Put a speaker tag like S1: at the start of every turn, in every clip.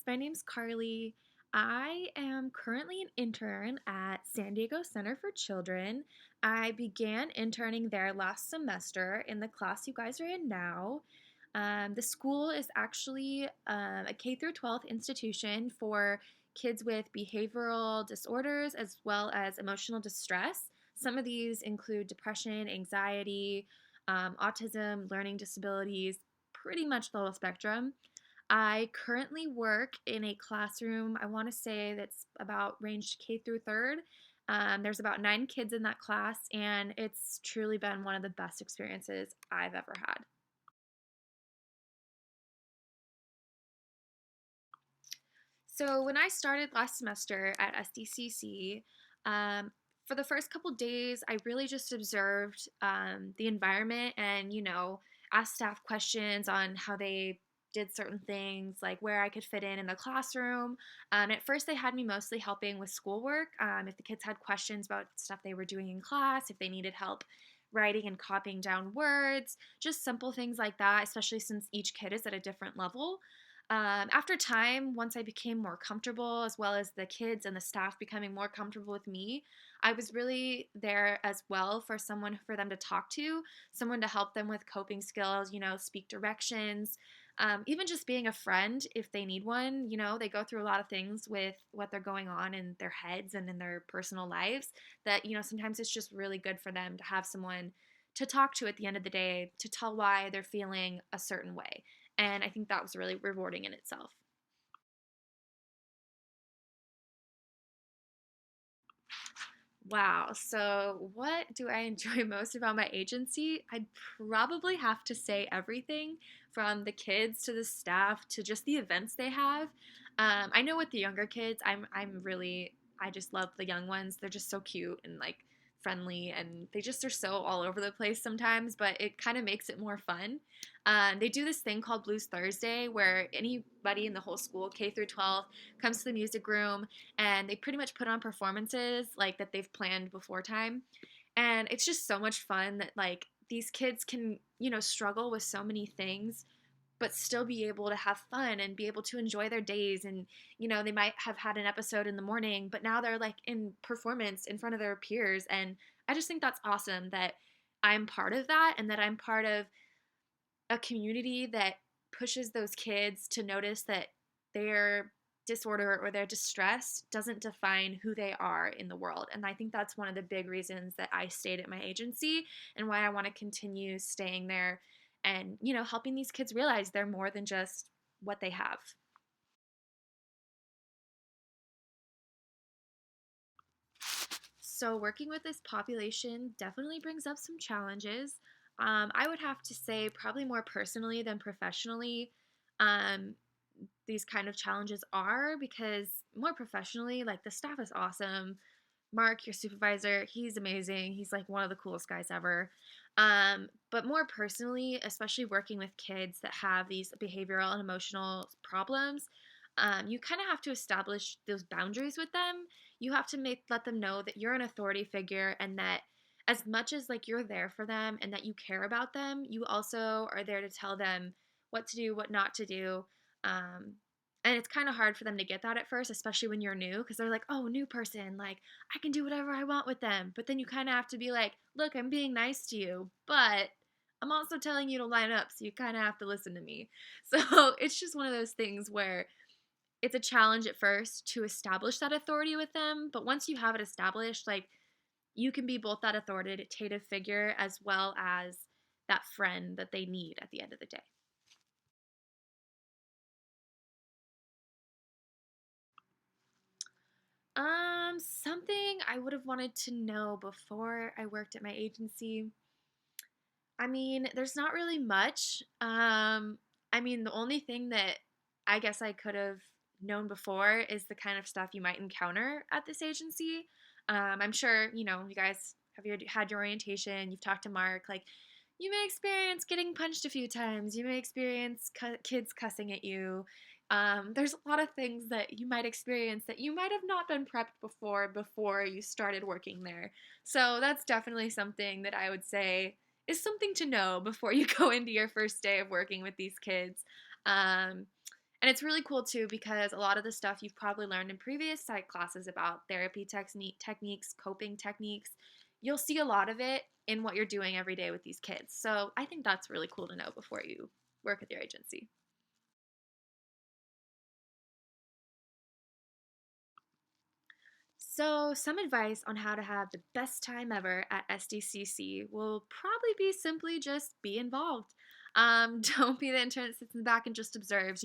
S1: My name's Carly. I am currently an intern at San Diego Center for Children. I began interning there last semester in the class you guys are in now. The school is actually a K through 12th institution for kids with behavioral disorders as well as emotional distress. Some of these include depression, anxiety, autism, learning disabilities, pretty much the whole spectrum. I currently work in a classroom, I want to say that's about ranged K through third. There's about 9 kids in that class, and it's truly been one of the best experiences I've ever had. So, when I started last semester at SDCC, um, for the first couple days, I really just observed the environment and, asked staff questions on how they did certain things, like where I could fit in the classroom. At first, they had me mostly helping with schoolwork. If the kids had questions about stuff they were doing in class, if they needed help writing and copying down words, just simple things like that, especially since each kid is at a different level. After time, once I became more comfortable, as well as the kids and the staff becoming more comfortable with me, I was really there as well for someone for them to talk to, someone to help them with coping skills, speak directions, even just being a friend if they need one. They go through a lot of things with what they're going on in their heads and in their personal lives that, sometimes it's just really good for them to have someone to talk to at the end of the day to tell why they're feeling a certain way. And I think that was really rewarding in itself. Wow. So, what do I enjoy most about my agency? I'd probably have to say everything from the kids to the staff to just the events they have. I know with the younger kids, I'm really I just love the young ones. They're just so cute and like friendly, and they just are so all over the place sometimes. But it kind of makes it more fun. They do this thing called Blues Thursday, where anybody in the whole school, K through 12, comes to the music room and they pretty much put on performances like that they've planned before time. And it's just so much fun that like these kids can, struggle with so many things but still be able to have fun and be able to enjoy their days. And they might have had an episode in the morning but now they're like in performance in front of their peers. And I just think that's awesome that I'm part of that and that I'm part of a community that pushes those kids to notice that their disorder or their distress doesn't define who they are in the world. And I think that's one of the big reasons that I stayed at my agency and why I want to continue staying there and, helping these kids realize they're more than just what they have. So, working with this population definitely brings up some challenges. I would have to say, probably more personally than professionally. Um, these kind of challenges are because more professionally, like the staff is awesome. Mark, your supervisor, he's amazing. He's like one of the coolest guys ever. But more personally, especially working with kids that have these behavioral and emotional problems, you kind of have to establish those boundaries with them. You have to let them know that you're an authority figure and that as much as like you're there for them and that you care about them, you also are there to tell them what to do, what not to do. Um, and it's kind of hard for them to get that at first, especially when you're new, because they're like, oh, new person, like I can do whatever I want with them. But then you kind of have to be like, look, I'm being nice to you, but I'm also telling you to line up, so you kind of have to listen to me. So it's just one of those things where it's a challenge at first to establish that authority with them, but once you have it established, like you can be both that authoritative figure as well as that friend that they need at the end of the day. Something I would have wanted to know before I worked at my agency. I mean, there's not really much. I mean, the only thing that I guess I could have known before is the kind of stuff you might encounter at this agency. I'm sure, you guys have had your orientation, you've talked to Mark, like, you may experience getting punched a few times, you may experience kids cussing at you. There's a lot of things that you might experience that you might have not been prepped before you started working there. So that's definitely something that I would say is something to know before you go into your first day of working with these kids. Um, And it's really cool too because a lot of the stuff you've probably learned in previous psych classes about therapy techniques, coping techniques, you'll see a lot of it in what you're doing every day with these kids. So I think that's really cool to know before you work with your agency. So, some advice on how to have the best time ever at SDCC will probably be simply just be involved. Don't be the intern that sits in the back and just observes.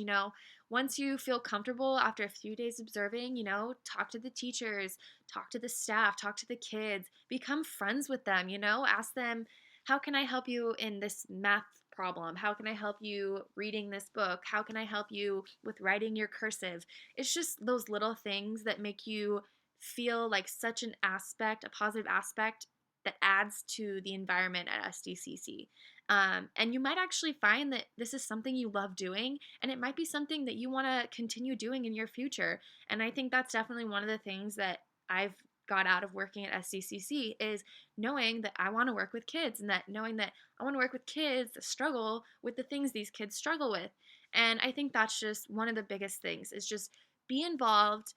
S1: Once you feel comfortable after a few days observing, talk to the teachers, talk to the staff, talk to the kids, become friends with them, ask them, how can I help you in this math problem? How can I help you reading this book? How can I help you with writing your cursive? It's just those little things that make you feel like such an aspect, a positive aspect that adds to the environment at SDCC. And you might actually find that this is something you love doing, and it might be something that you want to continue doing in your future. And I think that's definitely one of the things that I've got out of working at SDCC is knowing that I want to work with kids, and that knowing that I want to work with kids that struggle with the things these kids struggle with. And I think that's just one of the biggest things is just be involved,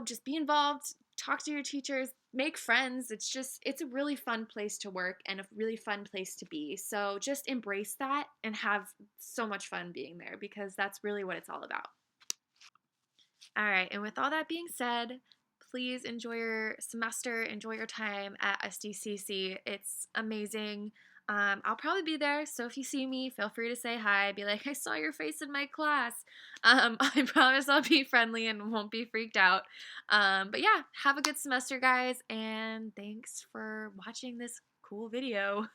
S1: just be involved, talk to your teachers, make friends. It's a really fun place to work and a really fun place to be. So just embrace that and have so much fun being there because that's really what it's all about. All right, and with all that being said, please enjoy your semester, enjoy your time at SDCC. It's amazing. I'll probably be there, so if you see me, feel free to say hi. Be like, I saw your face in my class. I promise I'll be friendly and won't be freaked out. But yeah, have a good semester, guys, and thanks for watching this cool video.